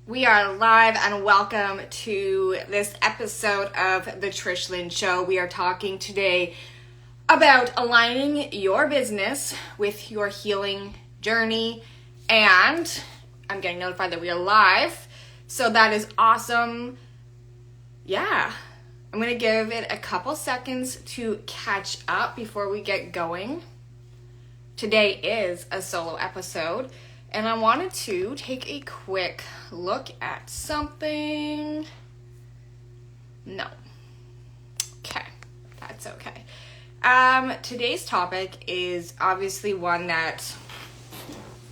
We are live and welcome to this episode of The Trish Lynn Show. We are talking today about aligning your business with your healing journey, and I'm getting notified that we are live, so that is awesome. Yeah, I'm going to give it a couple seconds to catch up before we get going. Today is a solo episode, and I wanted to take a quick look at something. No. Okay, that's okay. Today's topic is obviously one that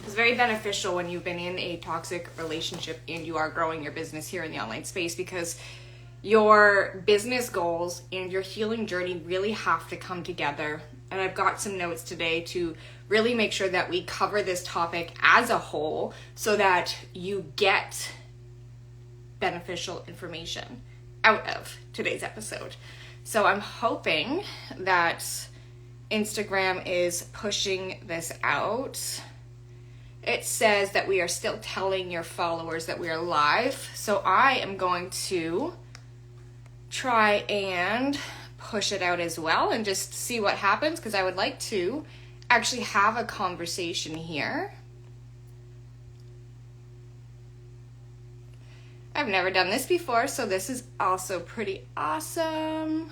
is very beneficial when you've been in a toxic relationship and you are growing your business here in the online space, because your business goals and your healing journey really have to come together. And I've got some notes today to really make sure that we cover this topic as a whole so that you get beneficial information out of today's episode. So I'm hoping that Instagram is pushing this out. It says that we are still telling your followers that we are live. So I am going to try and push it out as well and just see what happens, because I would like to actually have a conversation here. I've never done this before, so this is also pretty awesome.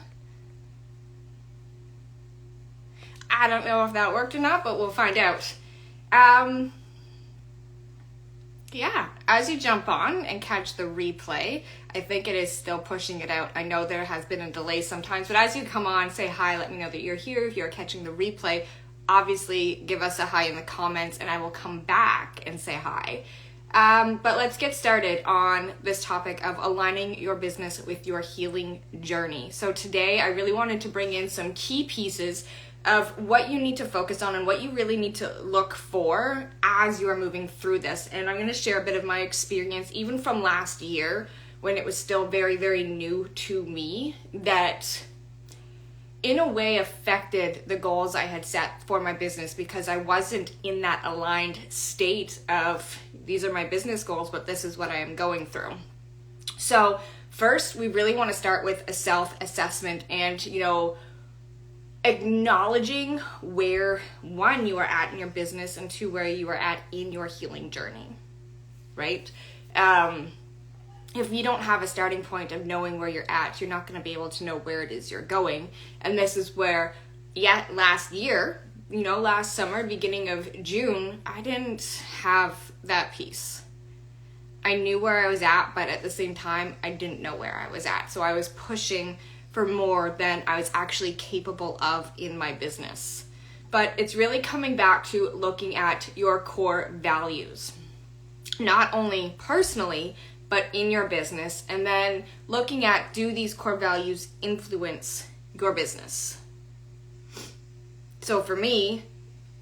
I don't know if that worked or not, but we'll find out. Yeah, as you jump on and catch the replay, I think it is still pushing it out. I know there has been a delay sometimes, but as you come on, say hi, let me know that you're here. If you're catching the replay, obviously give us a hi in the comments and I will come back and say hi. But let's get started on this topic of aligning your business with your healing journey. So today I really wanted to bring in some key pieces of what you need to focus on and what you really need to look for as you are moving through this. And I'm going to share a bit of my experience, even from last year when it was still very, very new to me, that in a way affected the goals I had set for my business, because I wasn't in that aligned state of these are my business goals, but this is what I am going through. So first, we really want to start with a self-assessment and, acknowledging where, one, you are at in your business, and two, where you are at in your healing journey, right? If you don't have a starting point of knowing where you're at, you're not going to be able to know where it is you're going. And this is where, last year, last summer, beginning of June, I didn't have that piece. I knew where I was at, but at the same time, I didn't know where I was at. So I was pushing for more than I was actually capable of in my business. But it's really coming back to looking at your core values, not only personally, but in your business, and then looking at, do these core values influence your business? So for me,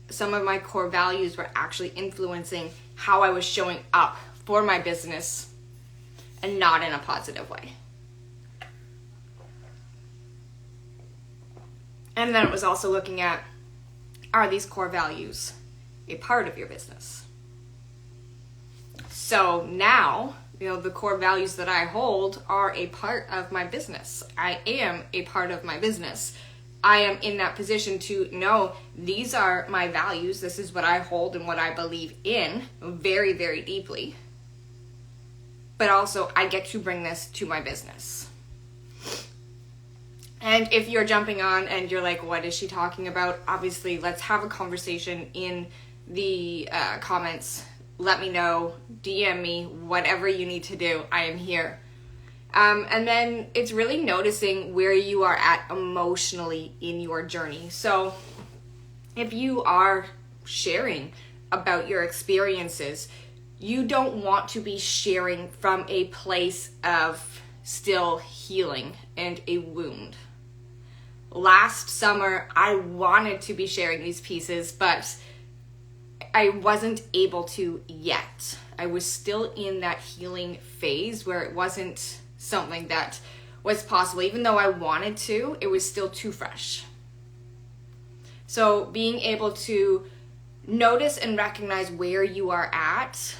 some of my core values were actually influencing how I was showing up for my business, and not in a positive way. And then it was also looking at, are these core values a part of your business? So now, the core values that I hold are a part of my business. I am a part of my business. I am in that position to know these are my values. This is what I hold and what I believe in very, very deeply. But also, I get to bring this to my business. And if you're jumping on and you're like, what is she talking about? Obviously, let's have a conversation in the comments. Let me know, DM me, whatever you need to do. I am here. And then it's really noticing where you are at emotionally in your journey. So if you are sharing about your experiences, you don't want to be sharing from a place of still healing and a wound. Last summer, I wanted to be sharing these pieces, but I wasn't able to yet. I was still in that healing phase where it wasn't something that was possible. Even though I wanted to, it was still too fresh. So being able to notice and recognize where you are at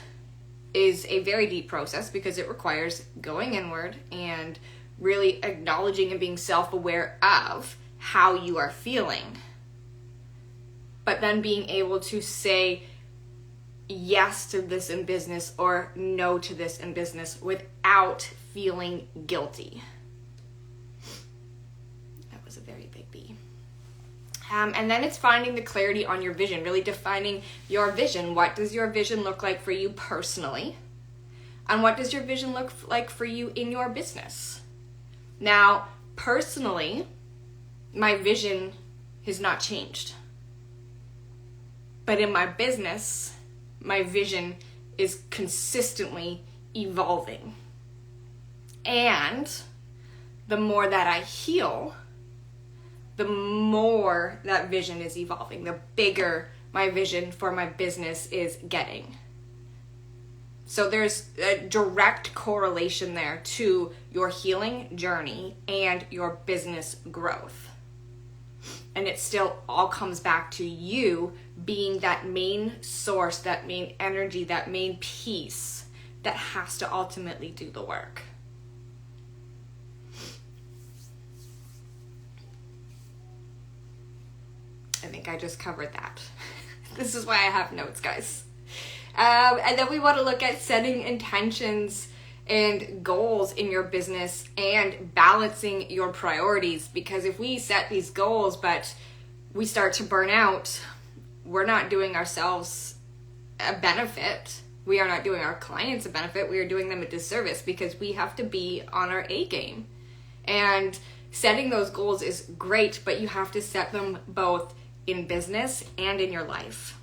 is a very deep process because it requires going inward and really acknowledging and being self-aware of how you are feeling. But then being able to say yes to this in business or no to this in business without feeling guilty. That was a very big B. And then it's finding the clarity on your vision, really defining your vision. What does your vision look like for you personally? And what does your vision look like for you in your business? Now, personally, my vision has not changed. But in my business, my vision is consistently evolving. And the more that I heal, the more that vision is evolving, the bigger my vision for my business is getting. So there's a direct correlation there to your healing journey and your business growth. And it still all comes back to you being that main source, that main energy, that main piece that has to ultimately do the work. I think I just covered that. This is why I have notes, guys. And then we want to look at setting intentions and goals in your business and balancing your priorities. Because if we set these goals, but we start to burn out, we're not doing ourselves a benefit. We are not doing our clients a benefit. We are doing them a disservice because we have to be on our A game. And setting those goals is great, but you have to set them both in business and in your life.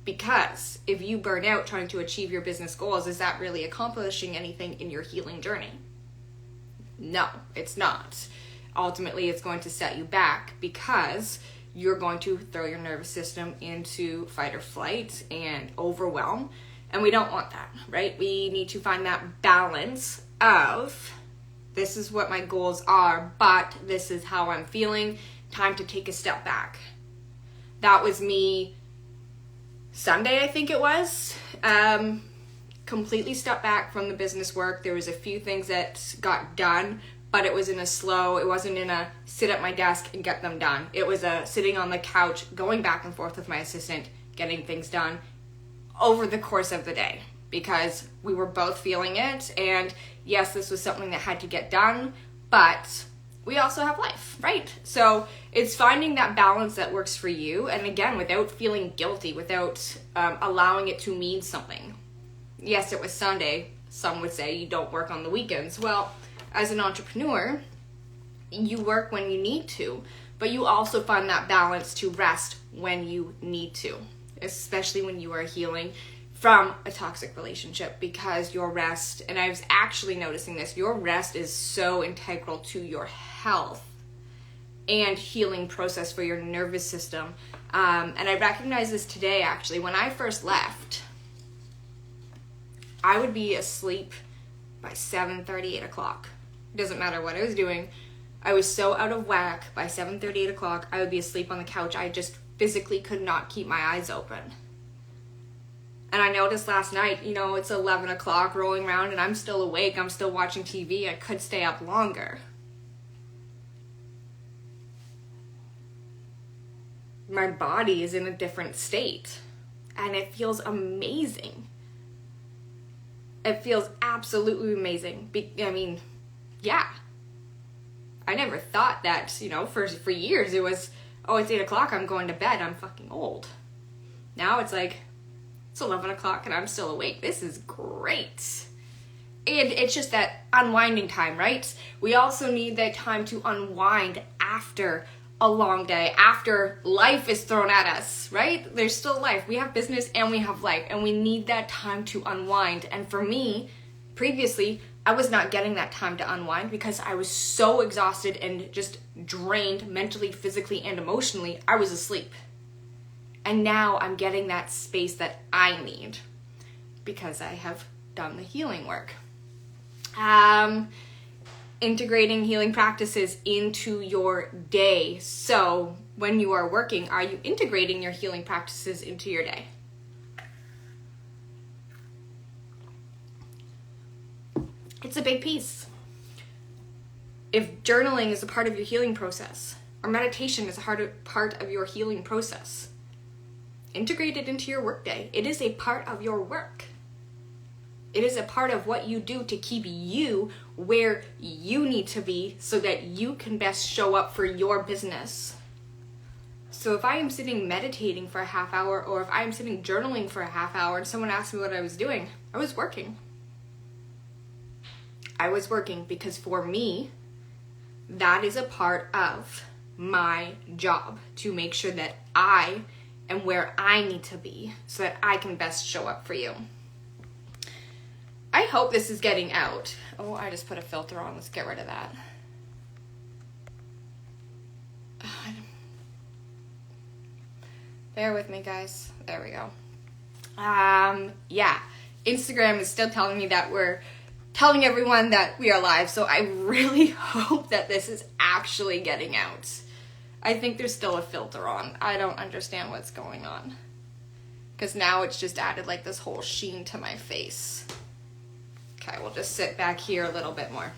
Because if you burn out trying to achieve your business goals, is that really accomplishing anything in your healing journey? No, it's not. Ultimately, it's going to set you back because you're going to throw your nervous system into fight or flight and overwhelm. And we don't want that, right? We need to find that balance of this is what my goals are, but this is how I'm feeling. Time to take a step back. That was me Sunday, I think it was. Completely stepped back from the business work. There was a few things that got done, but it was in a slow, it wasn't in a sit at my desk and get them done. It was a sitting on the couch, going back and forth with my assistant, getting things done over the course of the day because we were both feeling it. And yes, this was something that had to get done, but we also have life, right? So it's finding that balance that works for you. And again, without feeling guilty, without allowing it to mean something. Yes, it was Sunday. Some would say you don't work on the weekends. Well, as an entrepreneur, you work when you need to, but you also find that balance to rest when you need to, especially when you are healing from a toxic relationship, because your rest, and I was actually noticing this, your rest is so integral to your health and healing process for your nervous system. And I recognize this today, actually. When I first left, I would be asleep by 7:30, 8 o'clock. It doesn't matter what I was doing. I was so out of whack. By 7:30, 8 o'clock, I would be asleep on the couch. I just physically could not keep my eyes open. And I noticed last night, it's 11 o'clock rolling around and I'm still awake. I'm still watching TV. I could stay up longer. My body is in a different state and it feels amazing. It feels absolutely amazing. Yeah. I never thought that, for years it was, it's 8 o'clock, I'm going to bed, I'm fucking old. Now it's like, it's 11 o'clock and I'm still awake. This is great. And it's just that unwinding time, right? We also need that time to unwind after a long day, after life is thrown at us, right? There's still life. We have business and we have life, and we need that time to unwind. And for me, previously, I was not getting that time to unwind because I was so exhausted and just drained mentally, physically, and emotionally. I was asleep. And now I'm getting that space that I need because I have done the healing work. Integrating healing practices into your day. So when you are working, are you integrating your healing practices into your day? It's a big piece. If journaling is a part of your healing process, or meditation is a part of your healing process, integrate it into your workday. It is a part of your work. It is a part of what you do to keep you where you need to be so that you can best show up for your business. So if I am sitting meditating for a half hour, or if I am sitting journaling for a half hour and someone asked me what I was doing, I was working. I was working because for me, that is a part of my job, to make sure that I am where I need to be so that I can best show up for you. I hope this is getting out. Oh, I just put a filter on. Let's get rid of that. Bear with me, guys. There we go. Yeah. Instagram is still telling me that we're telling everyone that we are live, so I really hope that this is actually getting out. I think there's still a filter on. I don't understand what's going on. Because now it's just added like this whole sheen to my face. Okay, we'll just sit back here a little bit more.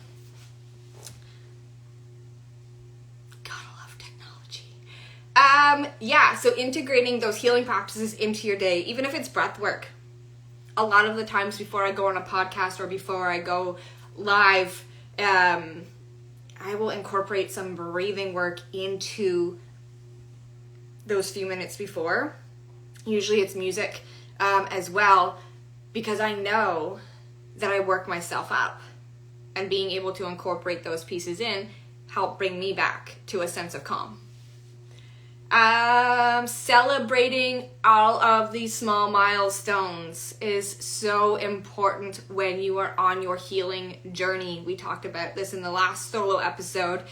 Gotta love technology. Yeah, so integrating those healing practices into your day, even if it's breath work. A lot of the times before I go on a podcast or before I go live, I will incorporate some breathing work into those few minutes before. Usually it's music as well, because I know that I work myself up, and being able to incorporate those pieces in help bring me back to a sense of calm. Celebrating all of these small milestones is so important when you are on your healing journey. We talked about this in the last solo episode,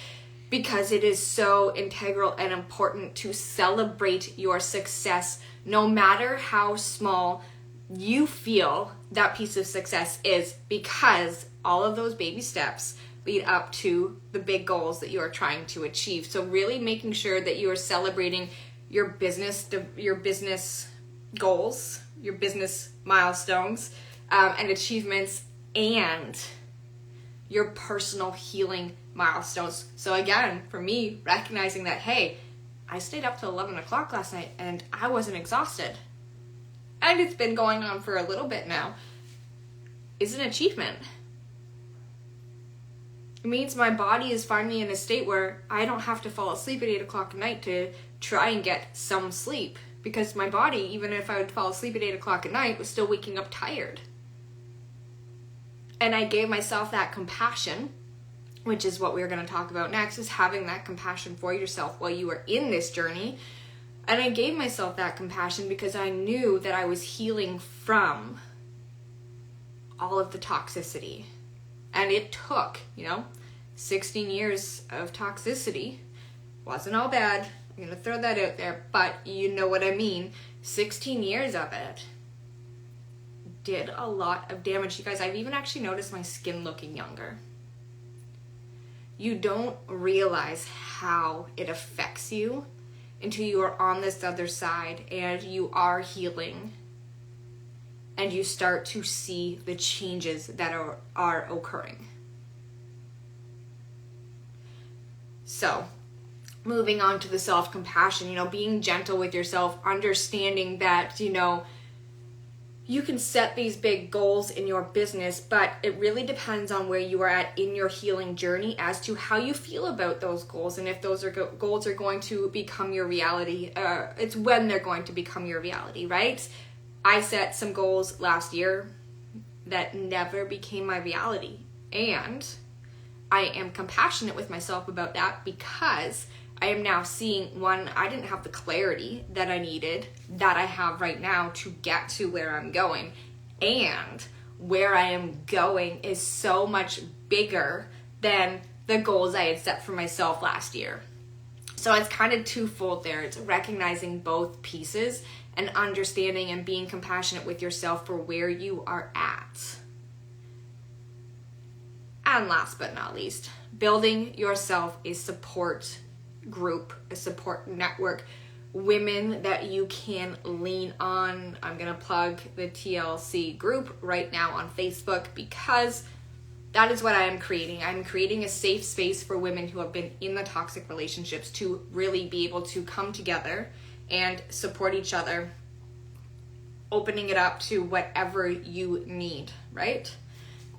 because it is so integral and important to celebrate your success, no matter how small you feel that piece of success is, because all of those baby steps lead up to the big goals that you are trying to achieve. So really making sure that you are celebrating your business goals, your business milestones, and achievements, and your personal healing milestones. So again, for me, recognizing that, hey, I stayed up till 11 o'clock last night and I wasn't exhausted, and it's been going on for a little bit now, is an achievement. It means my body is finally in a state where I don't have to fall asleep at 8 o'clock at night to try and get some sleep, because my body, even if I would fall asleep at 8 o'clock at night, was still waking up tired. And I gave myself that compassion, which is what we're going to talk about next, is having that compassion for yourself while you are in this journey. And I gave myself that compassion because I knew that I was healing from all of the toxicity. And it took, 16 years of toxicity. Wasn't all bad. I'm going to throw that out there, but you know what I mean. 16 years of it did a lot of damage. You guys, I've even actually noticed my skin looking younger. You don't realize how it affects you until you are on this other side and you are healing, and you start to see the changes that are occurring. So, moving on to the self-compassion, being gentle with yourself, understanding that, you can set these big goals in your business, but it really depends on where you are at in your healing journey as to how you feel about those goals, and if those goals are going to become your reality. It's when they're going to become your reality, right? I set some goals last year that never became my reality, and I am compassionate with myself about that, because I am now seeing, one, I didn't have the clarity that I needed, that I have right now to get to where I'm going. And where I am going is so much bigger than the goals I had set for myself last year. So it's kind of twofold there. It's recognizing both pieces and understanding and being compassionate with yourself for where you are at. And last but not least, building yourself a support group, a support network, women that you can lean on. I'm going to plug the TLC group right now on Facebook, because that is what I am creating. I'm creating a safe space for women who have been in the toxic relationships to really be able to come together and support each other, opening it up to whatever you need, right?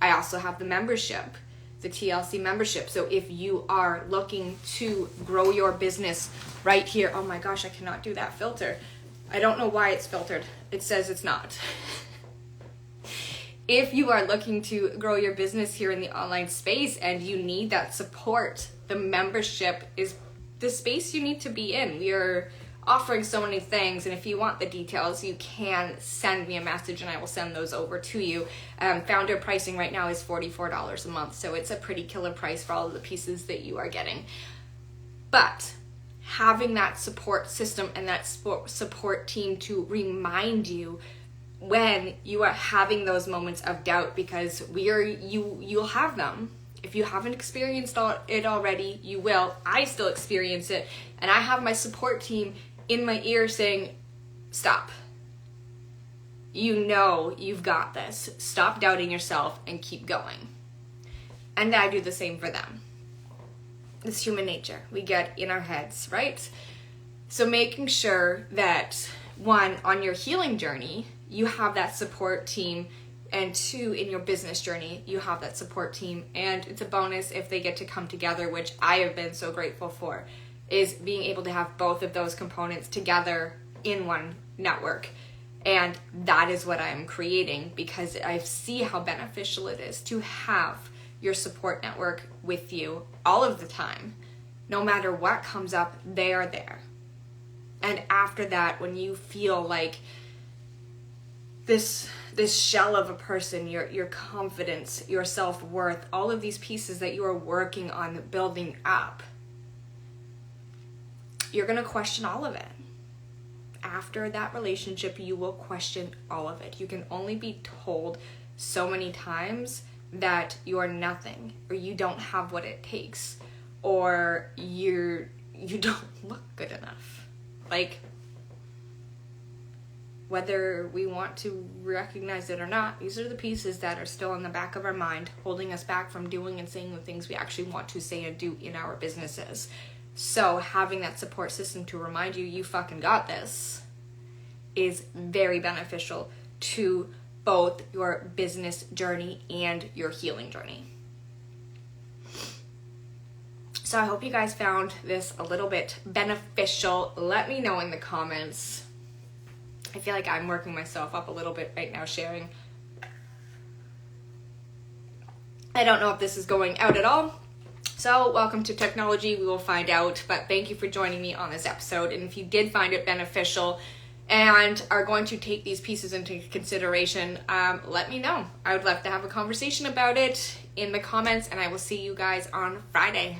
I also have the membership, the TLC membership. So if you are looking to grow your business right here, oh my gosh, I cannot do that filter. I don't know why it's filtered. It says it's not. If you are looking to grow your business here in the online space and you need that support, the membership is the space you need to be in. We are offering so many things, and if you want the details, you can send me a message and I will send those over to you. Founder pricing right now is $44 a month, so it's a pretty killer price for all of the pieces that you are getting. But having that support system and that support team to remind you when you are having those moments of doubt, because you'll have them. If you haven't experienced it already, you will. I still experience it, and I have my support team in my ear saying, stop. You know you've got this. Stop doubting yourself and keep going. And I do the same for them. It's human nature. We get in our heads, right? So making sure that, one, on your healing journey, you have that support team, and two, in your business journey, you have that support team. And it's a bonus if they get to come together, which I have been so grateful for, is being able to have both of those components together in one network. And that is what I'm creating, because I see how beneficial it is to have your support network with you all of the time. No matter what comes up, they are there. And after that, when you feel like this shell of a person, your confidence, your self-worth, all of these pieces that you are working on building up, you're going to question all of it. After that relationship, you will question all of it. You can only be told so many times that you are nothing, or you don't have what it takes, or you don't look good enough. Like, whether we want to recognize it or not, these are the pieces that are still in the back of our mind, holding us back from doing and saying the things we actually want to say and do in our businesses. So having that support system to remind you, you fucking got this, is very beneficial to both your business journey and your healing journey. So I hope you guys found this a little bit beneficial. Let me know in the comments. I feel like I'm working myself up a little bit right now sharing. I don't know if this is going out at all. So welcome to technology. We will find out. But thank you for joining me on this episode. And if you did find it beneficial and are going to take these pieces into consideration, let me know. I would love to have a conversation about it in the comments. And I will see you guys on Friday.